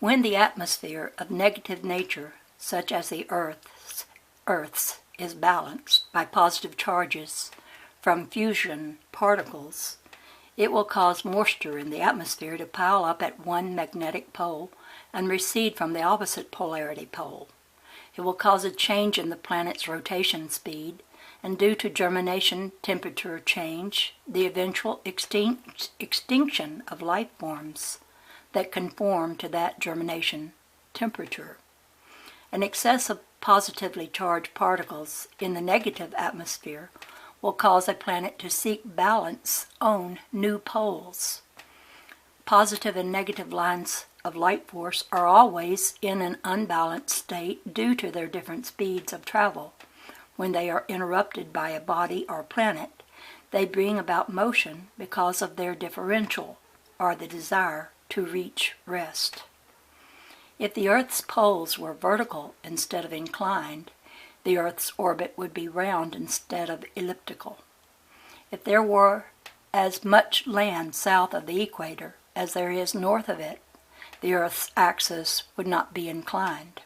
When the atmosphere of negative nature, such as the Earth's, is balanced by positive charges from fusion particles, it will cause moisture in the atmosphere to pile up at one magnetic pole and recede from the opposite polarity pole. It will cause a change in the planet's rotation speed, and due to germination temperature change, the eventual extinction of life forms that conform to that germination temperature. An excess of positively charged particles in the negative atmosphere will cause a planet to seek balance on new poles. Positive and negative lines of light force are always in an unbalanced state due to their different speeds of travel. When they are interrupted by a body or planet, they bring about motion because of their differential, or the desire to reach rest. If the Earth's poles were vertical instead of inclined, the Earth's orbit would be round instead of elliptical. If there were as much land south of the equator as there is north of it, the Earth's axis would not be inclined.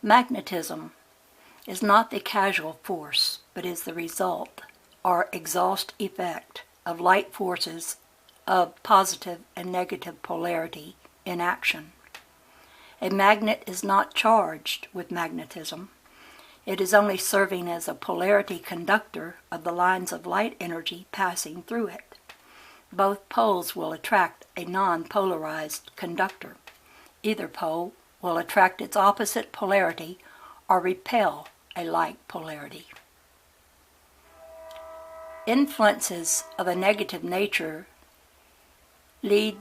Magnetism is not the causal force, but is the result, or exhaust effect, of light forces of positive and negative polarity in action. A magnet is not charged with magnetism. It is only serving as a polarity conductor of the lines of light energy passing through it. Both poles will attract a non-polarized conductor. Either pole will attract its opposite polarity or repel a like polarity. Influences of a negative nature lead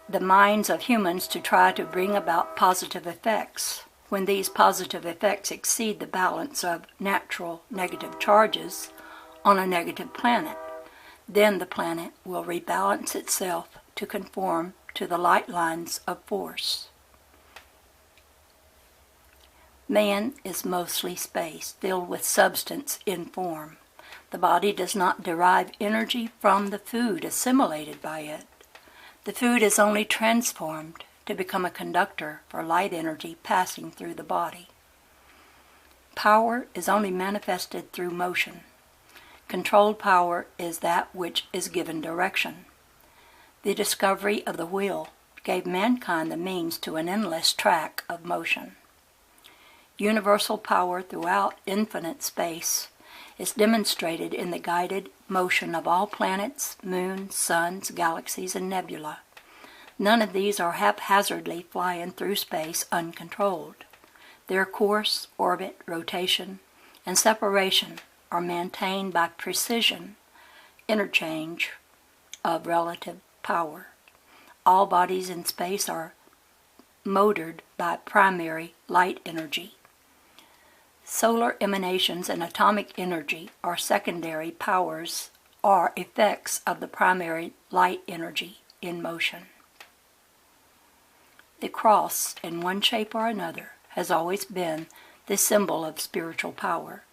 the minds of humans to try to bring about positive effects. When these positive effects exceed the balance of natural negative charges on a negative planet, then the planet will rebalance itself to conform to the light lines of force. Man is mostly space, filled with substance in form. The body does not derive energy from the food assimilated by it. The food is only transformed to become a conductor for light energy passing through the body. Power is only manifested through motion. Controlled power is that which is given direction. The discovery of the wheel gave mankind the means to an endless track of motion. Universal power throughout infinite space is demonstrated in the guided motion of all planets, moons, suns, galaxies, and nebulae. None of these are haphazardly flying through space uncontrolled. Their course, orbit, rotation, and separation are maintained by precision, interchange of relative power. All bodies in space are motored by primary light energy. Solar emanations and atomic energy are secondary powers or effects of the primary light energy in motion. The cross, in one shape or another, has always been the symbol of spiritual power.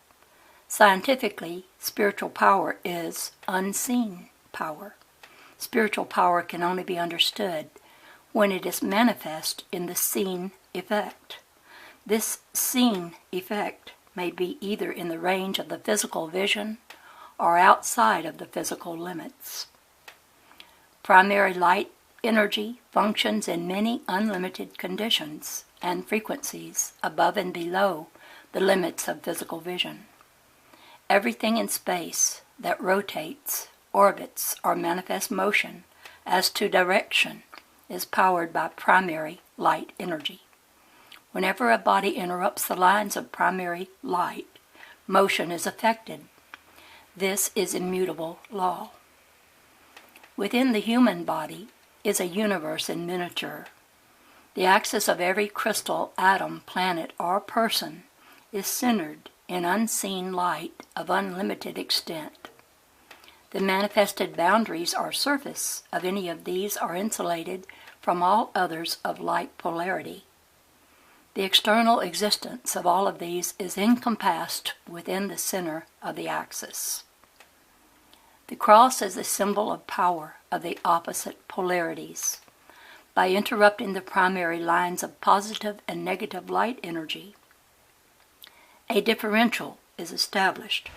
Scientifically, spiritual power is unseen power. Spiritual power can only be understood when it is manifest in the seen effect. This seen effect may be either in the range of the physical vision or outside of the physical limits. Primary light energy functions in many unlimited conditions and frequencies above and below the limits of physical vision. Everything in space that rotates, orbits, or manifests motion as to direction is powered by primary light energy. Whenever a body interrupts the lines of primary light, motion is affected. This is immutable law. Within the human body is a universe in miniature. The axis of every crystal, atom, planet, or person is centered in unseen light of unlimited extent. The manifested boundaries or surface of any of these are insulated from all others of like polarity. The external existence of all of these is encompassed within the center of the axis. The cross is a symbol of power of the opposite polarities. by interrupting the primary lines of positive and negative light energy, a differential is established.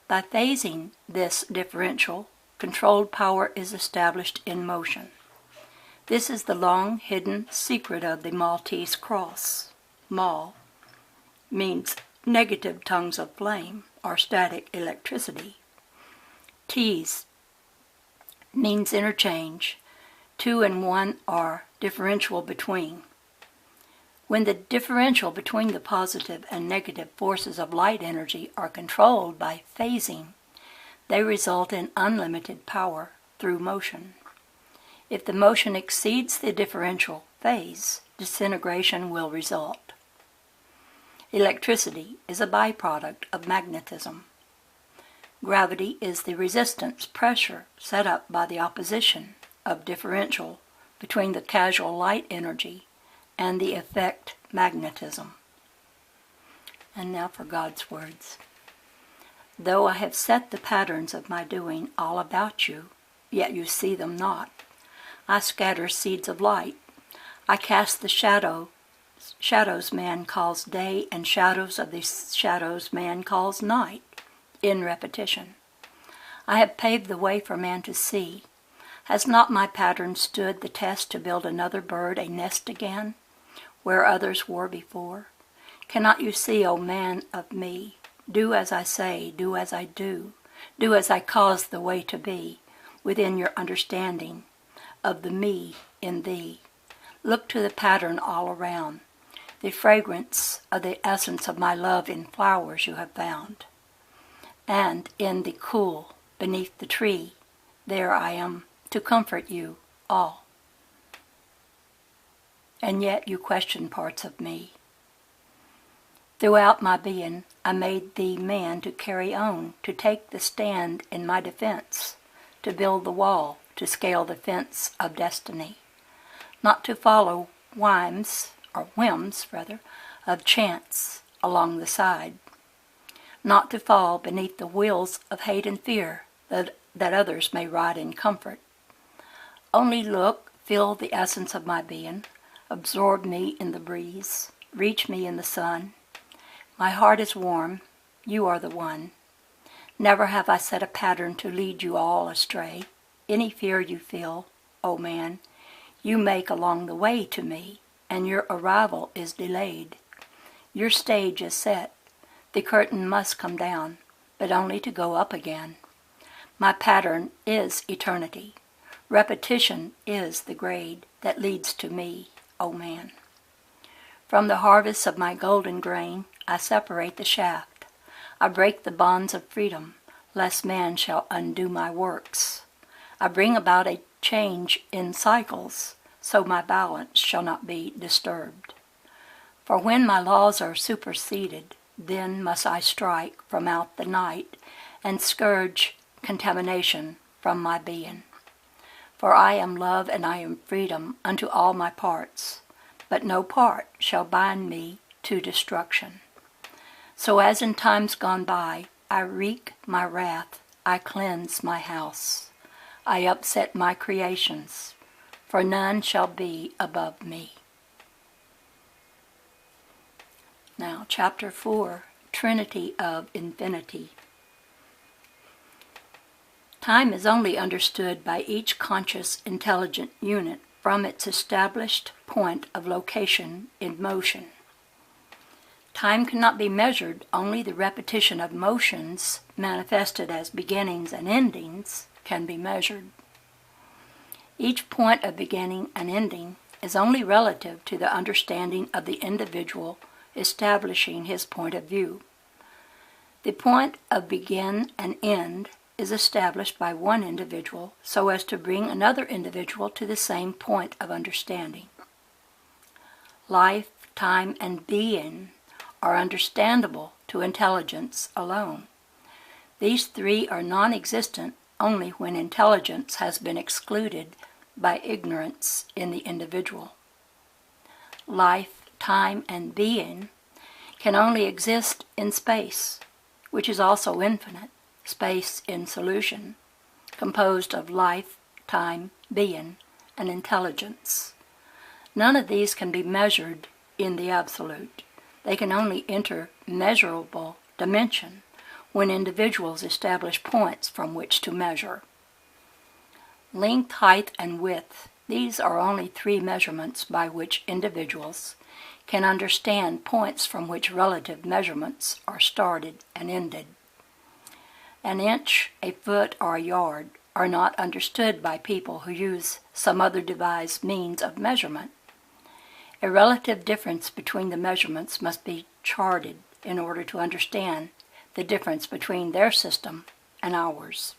By phasing this differential, controlled power is established in motion. This is the long-hidden secret of the Maltese cross. Mal means negative tongues of flame or static electricity. Ts means interchange. 2 and 1 are differential between. When the differential between the positive and negative forces of light energy are controlled by phasing, they result in unlimited power through motion. If the motion exceeds the differential phase, disintegration will result. Electricity is a byproduct of magnetism. Gravity is the resistance pressure set up by the opposition of differential between the causal light energy and the effect magnetism. And now for God's words. Though I have set the patterns of my doing all about you, yet you see them not. I scatter seeds of light. I cast the shadows man calls day, and shadows of the shadows man calls night, in repetition. I have paved the way for man to see. Has not my pattern stood the test to build another bird a nest again, where others were before? Cannot you see, O man of me? Do as I say, do as I do as I cause the way to be, within your understanding of the me in thee. Look to the pattern all around, the fragrance of the essence of my love in flowers you have found. And in the cool, beneath the tree, there I am to comfort you all. And yet you question parts of me. Throughout my being, I made thee man to carry on, to take the stand in my defense, to build the wall, to scale the fence of destiny, not to follow whims of chance along the side, not to fall beneath the wheels of hate and fear that others may ride in comfort. Only look, feel the essence of my being, absorb me in the breeze, reach me in the sun. My heart is warm, you are the one. Never have I set a pattern to lead you all astray. Any fear you feel, O man, you make along the way to me, and your arrival is delayed. Your stage is set. The curtain must come down, but only to go up again. My pattern is eternity. Repetition is the grade that leads to me, O man. From the harvest of my golden grain, I separate the shaft. I break the bonds of freedom, lest man shall undo my works. I bring about a change in cycles, so my balance shall not be disturbed. For when my laws are superseded, then must I strike from out the night and scourge contamination from my being. For I am love and I am freedom unto all my parts, but no part shall bind me to destruction. So as in times gone by, I wreak my wrath, I cleanse my house, I upset my creations, for none shall be above me. Now, Chapter 4, Trinity of Infinity. Time is only understood by each conscious, intelligent unit from its established point of location in motion. Time cannot be measured, only the repetition of motions, manifested as beginnings and endings, can be measured. Each point of beginning and ending is only relative to the understanding of the individual establishing his point of view. The point of begin and end is established by one individual so as to bring another individual to the same point of understanding. Life, time, and being are understandable to intelligence alone. These three are non-existent only when intelligence has been excluded by ignorance in the individual. Life, time, and being can only exist in space, which is also infinite, space in solution, composed of life, time, being, and intelligence. None of these can be measured in the absolute. They can only enter measurable dimension when individuals establish points from which to measure. Length, height, and width, these are only three measurements by which individuals can understand points from which relative measurements are started and ended. An inch, a foot, or a yard are not understood by people who use some other devised means of measurement. A relative difference between the measurements must be charted in order to understand the difference between their system and ours.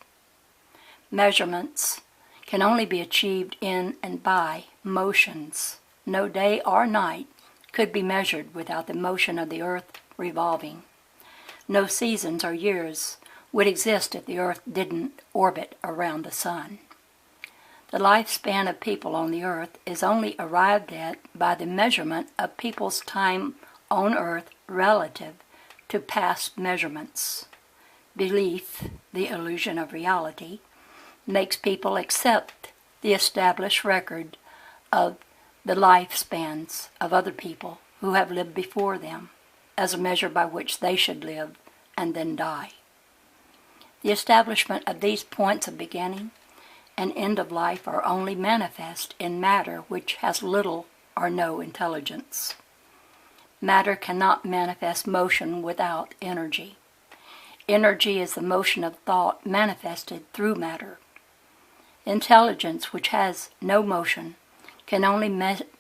Measurements can only be achieved in and by motions. No day or night could be measured without the motion of the earth revolving. No seasons or years would exist if the earth didn't orbit around the sun. The lifespan of people on the earth is only arrived at by the measurement of people's time on earth relative to past measurements. Belief, the illusion of reality, makes people accept the established record of the lifespans of other people who have lived before them as a measure by which they should live and then die. The establishment of these points of beginning and end of life are only manifest in matter which has little or no intelligence. Matter cannot manifest motion without energy. Energy is the motion of thought manifested through matter. Intelligence, which has no motion, can only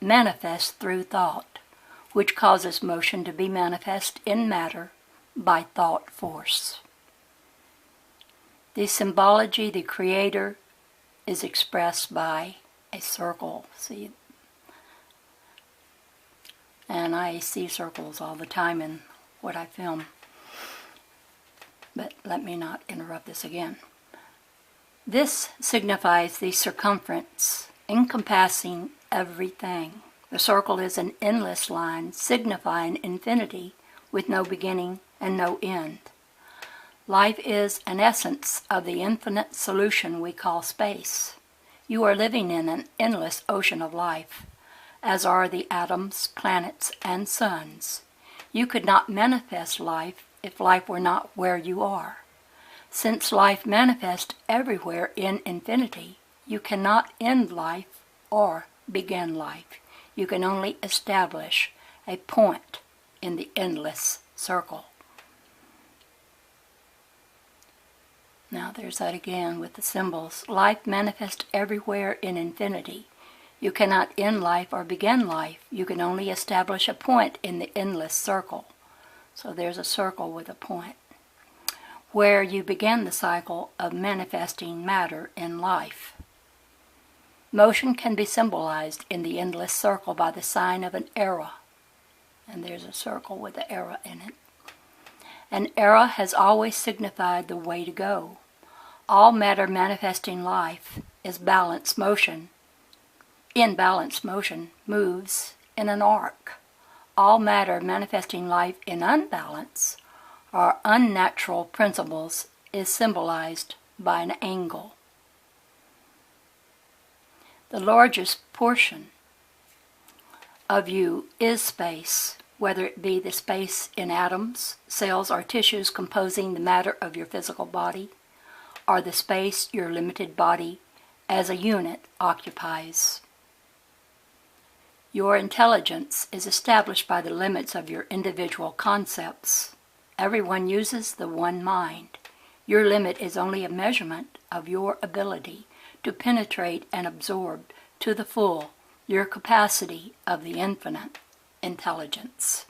manifest through thought, which causes motion to be manifest in matter by thought force. The symbology, the Creator, is expressed by a circle. See, and I see circles all the time in what I film. But let me not interrupt this again. This signifies the circumference encompassing everything. The circle is an endless line signifying infinity with no beginning and no end. Life is an essence of the infinite solution we call space. You are living in an endless ocean of life, as are the atoms, planets, and suns. You could not manifest life if life were not where you are. Since life manifests everywhere in infinity, you cannot end life or begin life. You can only establish a point in the endless circle. Now there's that again with the symbols. Life manifests everywhere in infinity. You cannot end life or begin life. You can only establish a point in the endless circle. So there's a circle with a point, where you begin the cycle of manifesting matter in life. Motion can be symbolized in the endless circle by the sign of an arrow. And there's a circle with an arrow in it. An arrow has always signified the way to go. All matter manifesting life is balanced motion. In balanced motion moves in an arc. All matter manifesting life in unbalance or unnatural principles is symbolized by an angle. The largest portion of you is space, whether it be the space in atoms, cells, or tissues composing the matter of your physical body, or the space your limited body as a unit occupies. Your intelligence is established by the limits of your individual concepts. Everyone uses the one mind. Your limit is only a measurement of your ability to penetrate and absorb to the full your capacity of the infinite intelligence.